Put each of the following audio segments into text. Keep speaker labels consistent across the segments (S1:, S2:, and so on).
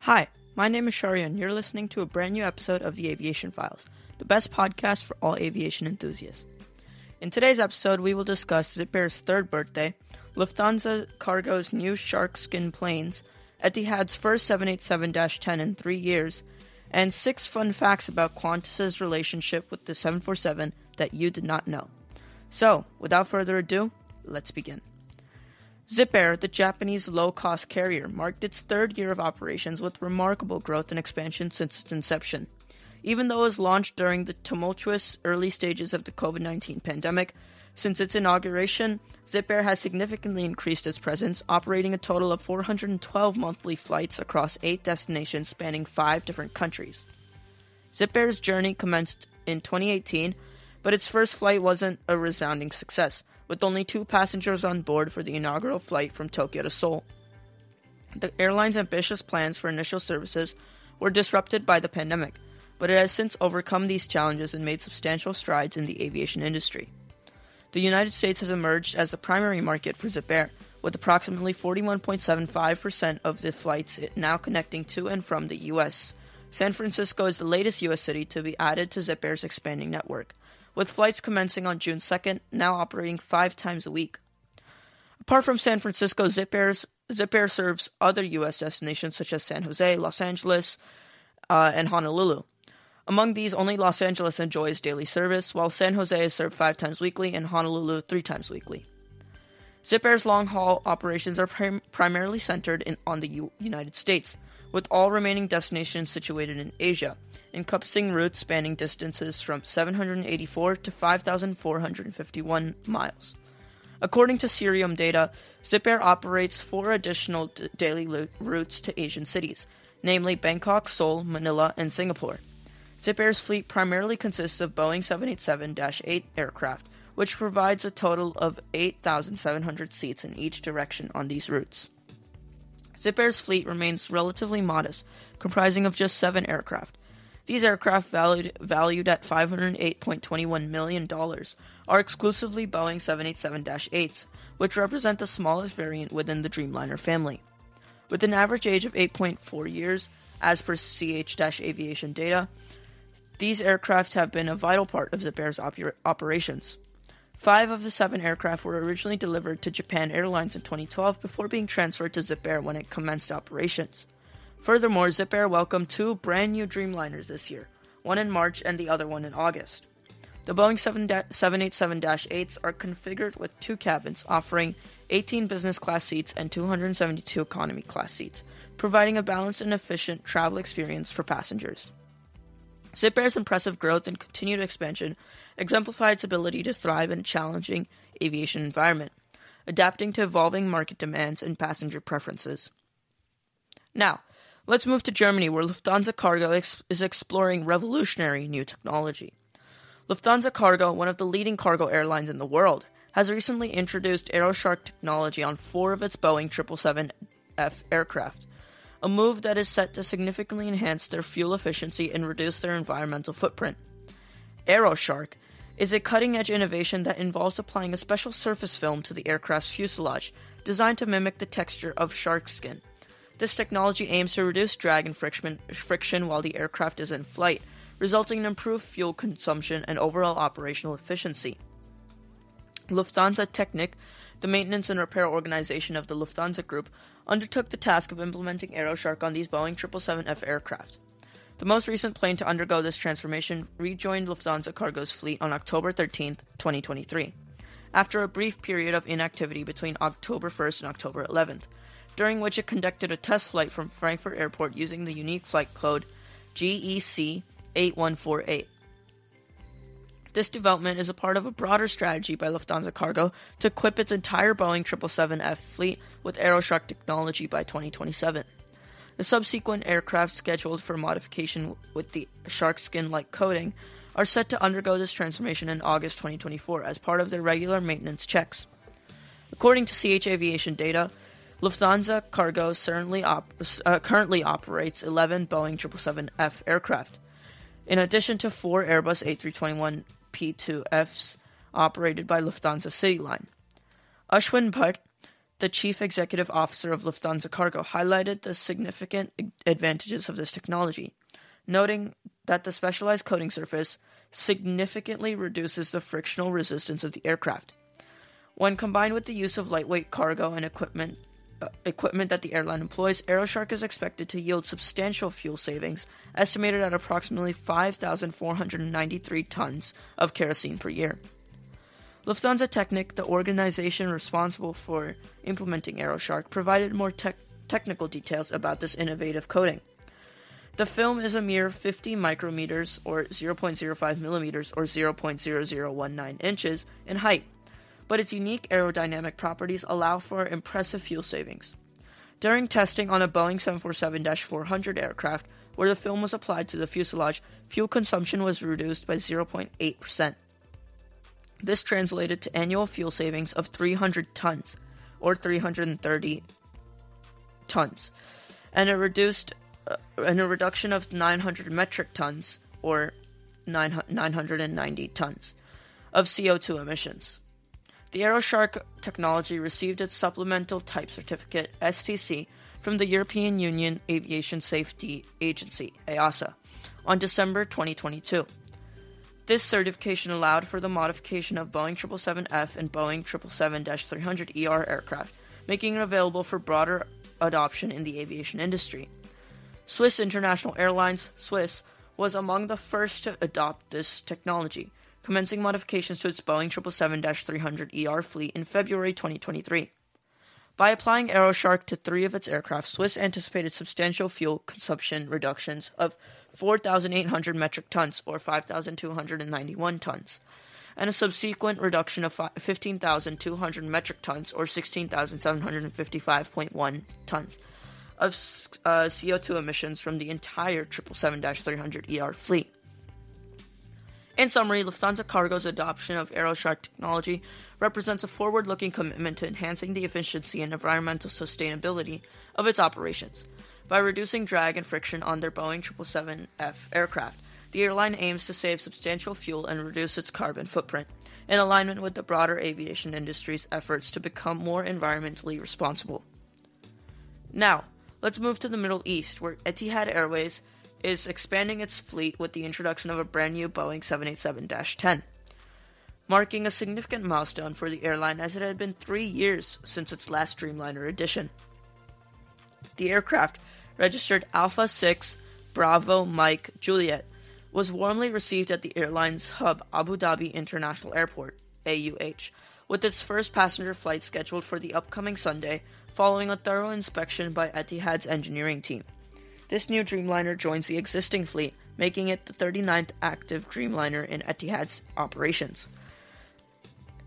S1: Hi, my name is Shari, and you're listening to a brand new episode of the Aviation Files, the best podcast for all aviation enthusiasts. In today's episode, we will discuss ZipAir's third birthday, Lufthansa Cargos' new Sharkskin planes, Etihad's first 787-10 in 3 years, and 6 fun facts about Qantas' relationship with the 747 that you did not know. So, without further ado, let's begin. ZipAir, the Japanese low-cost carrier, marked its third year of operations with remarkable growth and expansion since its inception. Even though it was launched during the tumultuous early stages of the COVID-19 pandemic, since its inauguration, ZipAir has significantly increased its presence, operating a total of 412 monthly flights across 8 destinations spanning 5 different countries. ZipAir's journey commenced in 2018, but its first flight wasn't a resounding success, with only 2 passengers on board for the inaugural flight from Tokyo to Seoul. The airline's ambitious plans for initial services were disrupted by the pandemic, but it has since overcome these challenges and made substantial strides in the aviation industry. The United States has emerged as the primary market for ZipAir, with approximately 41.75% of the flights now connecting to and from the U.S. San Francisco is the latest U.S. city to be added to ZipAir's expanding network, with flights commencing on June 2nd, now operating 5 times a week. Apart from San Francisco, ZipAir serves other U.S. destinations such as San Jose, Los Angeles, and Honolulu. Among these, only Los Angeles enjoys daily service, while San Jose is served 5 times weekly and Honolulu 3 times weekly. ZipAir's long-haul operations are primarily centered on the United States, with all remaining destinations situated in Asia, encompassing routes spanning distances from 784 to 5,451 miles. According to Cirium data, ZipAir operates 4 additional daily routes to Asian cities, namely Bangkok, Seoul, Manila, and Singapore. ZipAir's fleet primarily consists of Boeing 787-8 aircraft, which provides a total of 8,700 seats in each direction on these routes. ZipAir's fleet remains relatively modest, comprising of just 7 aircraft. These aircraft, valued at $508.21 million, are exclusively Boeing 787-8s, which represent the smallest variant within the Dreamliner family. With an average age of 8.4 years, as per CH-Aviation data, these aircraft have been a vital part of ZipAir's operations. 5 of the 7 aircraft were originally delivered to Japan Airlines in 2012 before being transferred to ZipAir when it commenced operations. Furthermore, ZipAir welcomed 2 brand new Dreamliners this year, one in March and the other one in August. The Boeing 787-8s are configured with 2 cabins, offering 18 business class seats and 272 economy class seats, providing a balanced and efficient travel experience for passengers. ZipAir's impressive growth and continued expansion exemplify its ability to thrive in a challenging aviation environment, adapting to evolving market demands and passenger preferences. Now, let's move to Germany, where Lufthansa Cargo is exploring revolutionary new technology. Lufthansa Cargo, one of the leading cargo airlines in the world, has recently introduced AeroShark technology on 4 of its Boeing 777F aircraft, a move that is set to significantly enhance their fuel efficiency and reduce their environmental footprint. AeroShark is a cutting-edge innovation that involves applying a special surface film to the aircraft's fuselage, designed to mimic the texture of sharkskin. This technology aims to reduce drag and friction while the aircraft is in flight, resulting in improved fuel consumption and overall operational efficiency. Lufthansa Technik, the maintenance and repair organization of the Lufthansa Group, undertook the task of implementing AeroShark on these Boeing 777F aircraft. The most recent plane to undergo this transformation rejoined Lufthansa Cargos' fleet on October 13, 2023, after a brief period of inactivity between October 1st and October 11th, during which it conducted a test flight from Frankfurt Airport using the unique flight code GEC 8148. This development is a part of a broader strategy by Lufthansa Cargo to equip its entire Boeing 777F fleet with AeroShark technology by 2027. The subsequent aircraft scheduled for modification with the sharkskin-like coating are set to undergo this transformation in August 2024 as part of their regular maintenance checks. According to CH Aviation data, Lufthansa Cargo currently operates 11 Boeing 777F aircraft, in addition to 4 Airbus A321 P2Fs operated by Lufthansa CityLine. Ashwin Bhatt, the chief executive officer of Lufthansa Cargo, highlighted the significant advantages of this technology, noting that the specialized coating surface significantly reduces the frictional resistance of the aircraft. When combined with the use of lightweight cargo and equipment that the airline employs, AeroShark is expected to yield substantial fuel savings, estimated at approximately 5,493 tons of kerosene per year. Lufthansa Technik, the organization responsible for implementing AeroShark, provided more technical details about this innovative coating. The film is a mere 50 micrometers, or 0.05 millimeters, or 0.0019 inches in height, but its unique aerodynamic properties allow for impressive fuel savings. During testing on a Boeing 747-400 aircraft, where the film was applied to the fuselage, fuel consumption was reduced by 0.8%. This translated to annual fuel savings of 300 tons, or 330 tons, and a reduction of 900 metric tons, or 990 tons, of CO2 emissions. The AeroShark technology received its Supplemental Type Certificate, STC, from the European Union Aviation Safety Agency, EASA, on December 2022. This certification allowed for the modification of Boeing 777F and Boeing 777-300ER aircraft, making it available for broader adoption in the aviation industry. Swiss International Airlines, Swiss, was among the first to adopt this technology, commencing modifications to its Boeing 777-300ER fleet in February 2023. By applying AeroShark to 3 of its aircraft, Swiss anticipated substantial fuel consumption reductions of 4,800 metric tons, or 5,291 tons, and a subsequent reduction of 15,200 metric tons, or 16,755.1 tons, of CO2 emissions from the entire 777-300ER fleet. In summary, Lufthansa Cargo's adoption of AeroShark technology represents a forward-looking commitment to enhancing the efficiency and environmental sustainability of its operations. By reducing drag and friction on their Boeing 777F aircraft, the airline aims to save substantial fuel and reduce its carbon footprint, in alignment with the broader aviation industry's efforts to become more environmentally responsible. Now, let's move to the Middle East, where Etihad Airways is expanding its fleet with the introduction of a brand new Boeing 787-10, marking a significant milestone for the airline as it had been 3 years since its last Dreamliner edition. The aircraft, registered Alpha 6 Bravo Mike Juliet, was warmly received at the airline's hub Abu Dhabi International Airport, AUH, with its first passenger flight scheduled for the upcoming Sunday, following a thorough inspection by Etihad's engineering team. This new Dreamliner joins the existing fleet, making it the 39th active Dreamliner in Etihad's operations.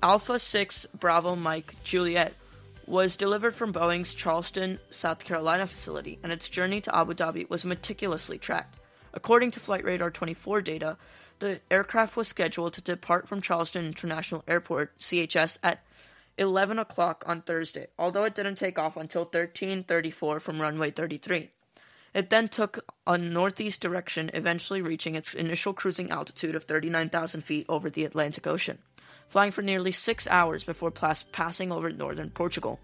S1: Alpha 6 Bravo Mike Juliet was delivered from Boeing's Charleston, South Carolina facility, and its journey to Abu Dhabi was meticulously tracked. According to Flight Radar 24 data, the aircraft was scheduled to depart from Charleston International Airport, CHS, at 11 o'clock on Thursday, although it didn't take off until 13:34 from runway 33. It then took a northeast direction, eventually reaching its initial cruising altitude of 39,000 feet over the Atlantic Ocean, flying for nearly 6 hours before passing over northern Portugal.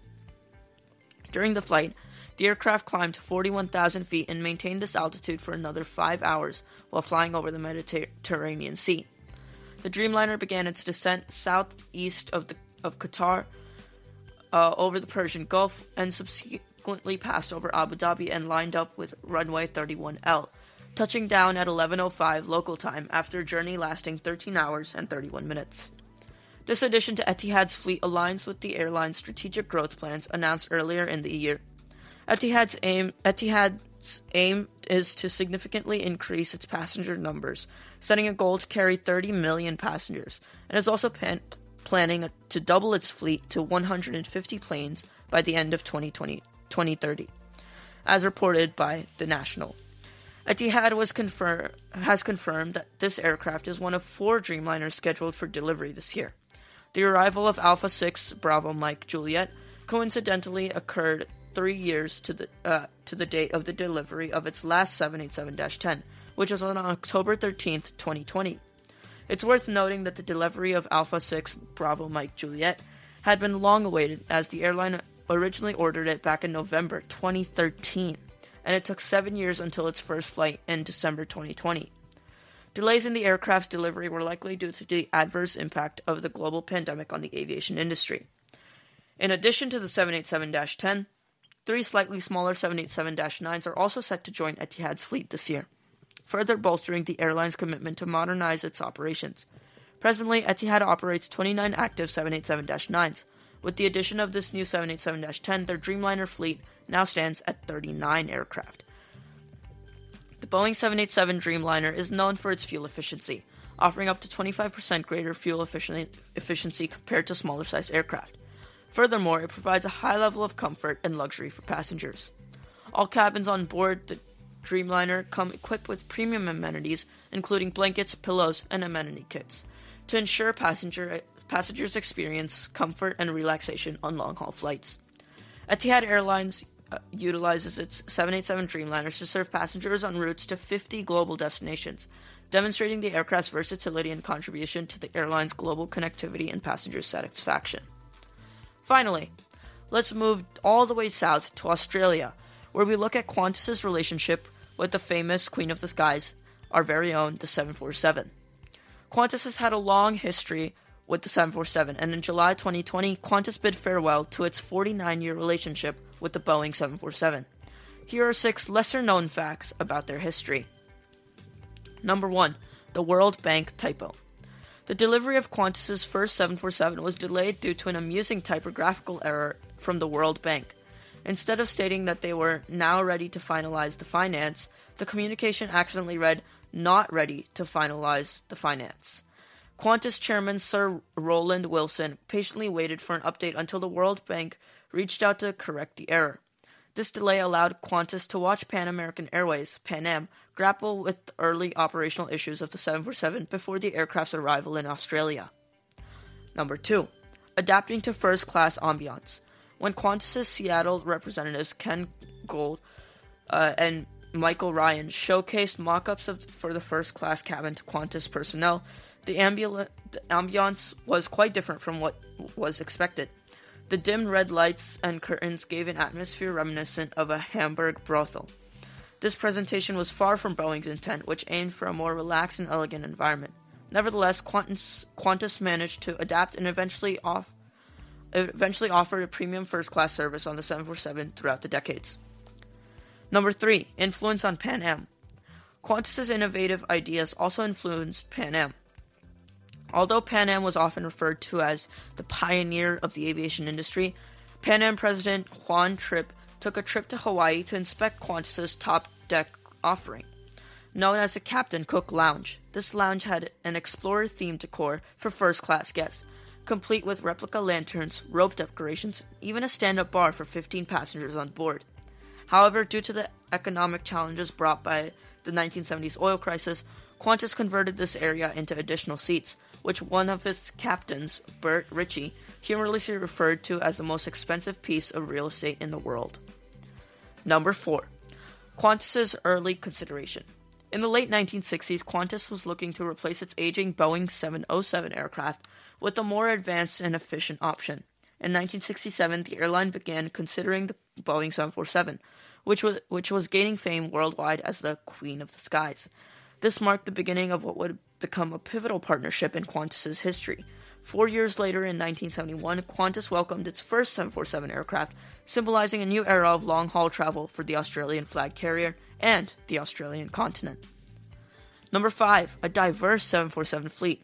S1: During the flight, the aircraft climbed to 41,000 feet and maintained this altitude for another 5 hours while flying over the Mediterranean Sea. The Dreamliner began its descent southeast of Qatar, over the Persian Gulf, and subsequently passed over Abu Dhabi and lined up with runway 31L, touching down at 11:05 local time after a journey lasting 13 hours and 31 minutes. This addition to Etihad's fleet aligns with the airline's strategic growth plans announced earlier in the year. Etihad's aim is to significantly increase its passenger numbers, setting a goal to carry 30 million passengers, and is also planning to double its fleet to 150 planes by the end of 2030, as reported by The National. Etihad has confirmed that this aircraft is one of 4 Dreamliners scheduled for delivery this year. The arrival of Alpha 6 Bravo Mike Juliet coincidentally occurred 3 years to the date of the delivery of its last 787-10, which was on October 13th, 2020. It's worth noting that the delivery of Alpha 6 Bravo Mike Juliet had been long awaited, as the airline originally ordered it back in November 2013, and it took 7 years until its first flight in December 2020. Delays in the aircraft's delivery were likely due to the adverse impact of the global pandemic on the aviation industry. In addition to the 787-10, 3 slightly smaller 787-9s are also set to join Etihad's fleet this year, further bolstering the airline's commitment to modernize its operations. Presently, Etihad operates 29 active 787-9s. With the addition of this new 787-10, their Dreamliner fleet now stands at 39 aircraft. The Boeing 787 Dreamliner is known for its fuel efficiency, offering up to 25% greater fuel efficiency compared to smaller-sized aircraft. Furthermore, it provides a high level of comfort and luxury for passengers. All cabins on board the Dreamliner come equipped with premium amenities, including blankets, pillows, and amenity kits, to ensure passengers experience comfort and relaxation on long-haul flights. Etihad Airlines utilizes its 787 Dreamliners to serve passengers on routes to 50 global destinations, demonstrating the aircraft's versatility and contribution to the airline's global connectivity and passenger satisfaction. Finally, let's move all the way south to Australia, where we look at Qantas's relationship with the famous Queen of the Skies, our very own, the 747. Qantas has had a long history with the 747, and in July 2020, Qantas bid farewell to its 49-year relationship with the Boeing 747. Here are 6 lesser-known facts about their history. Number 1. The World Bank typo. The delivery of Qantas's first 747 was delayed due to an amusing typographical error from the World Bank. Instead of stating that they were now ready to finalize the finance, the communication accidentally read, "not ready to finalize the finance." Qantas chairman Sir Roland Wilson patiently waited for an update until the World Bank reached out to correct the error. This delay allowed Qantas to watch Pan American Airways, Pan Am, grapple with the early operational issues of the 747 before the aircraft's arrival in Australia. Number 2. Adapting to first-class ambiance. When Qantas's Seattle representatives Ken Gold and Michael Ryan showcased mock-ups for the first-class cabin to Qantas personnel, the ambiance was quite different from what was expected. The dim red lights and curtains gave an atmosphere reminiscent of a Hamburg brothel. This presentation was far from Boeing's intent, which aimed for a more relaxed and elegant environment. Nevertheless, Qantas managed to adapt and eventually offered a premium first-class service on the 747 throughout the decades. Number 3. Influence on Pan Am. Qantas's innovative ideas also influenced Pan Am. Although Pan Am was often referred to as the pioneer of the aviation industry, Pan Am President Juan Trippe took a trip to Hawaii to inspect Qantas's top deck offering, known as the Captain Cook Lounge. This lounge had an explorer-themed decor for first-class guests, complete with replica lanterns, rope decorations, even a stand-up bar for 15 passengers on board. However, due to the economic challenges brought by the 1970s oil crisis, Qantas converted this area into additional seats, which one of its captains, Bert Ritchie, humorously referred to as the most expensive piece of real estate in the world. Number 4. Qantas's early consideration. In the late 1960s, Qantas was looking to replace its aging Boeing 707 aircraft with a more advanced and efficient option. In 1967, the airline began considering the Boeing 747, which was gaining fame worldwide as the Queen of the Skies. This marked the beginning of what would become a pivotal partnership in Qantas's history. 4 years later, in 1971, Qantas welcomed its first 747 aircraft, symbolizing a new era of long-haul travel for the Australian flag carrier and the Australian continent. Number 5. A diverse 747 fleet.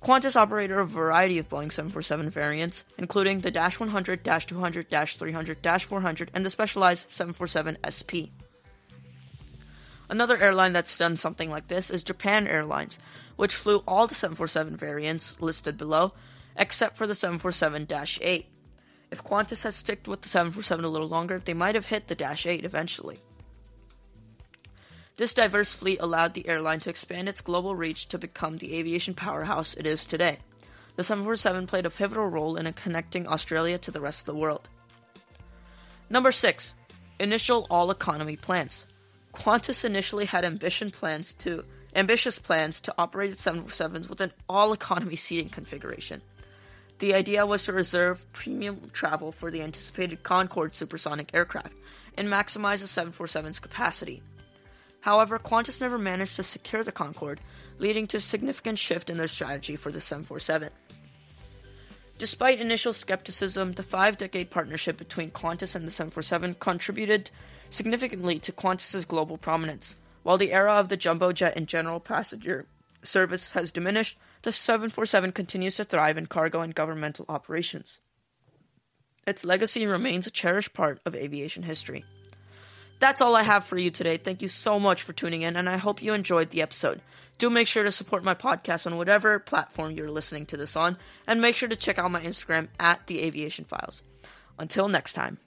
S1: Qantas operated a variety of Boeing 747 variants, including the -100, -200, -300, -400, and the specialized 747 SP. Another airline that's done something like this is Japan Airlines, which flew all the 747 variants listed below, except for the 747-8. If Qantas had stuck with the 747 a little longer, they might have hit the -8 eventually. This diverse fleet allowed the airline to expand its global reach to become the aviation powerhouse it is today. The 747 played a pivotal role in connecting Australia to the rest of the world. Number 6. Initial all-economy plans. Qantas initially had ambitious plans to operate its 747s with an all-economy seating configuration. The idea was to reserve premium travel for the anticipated Concorde supersonic aircraft and maximize the 747's capacity. However, Qantas never managed to secure the Concorde, leading to a significant shift in their strategy for the 747. Despite initial skepticism, the 5-decade partnership between Qantas and the 747 contributed significantly to Qantas's global prominence. While the era of the jumbo jet and general passenger service has diminished, the 747 continues to thrive in cargo and governmental operations. Its legacy remains a cherished part of aviation history. That's all I have for you today. Thank you so much for tuning in, and I hope you enjoyed the episode. Do make sure to support my podcast on whatever platform you're listening to this on, and make sure to check out my Instagram at The Aviation Files. Until next time.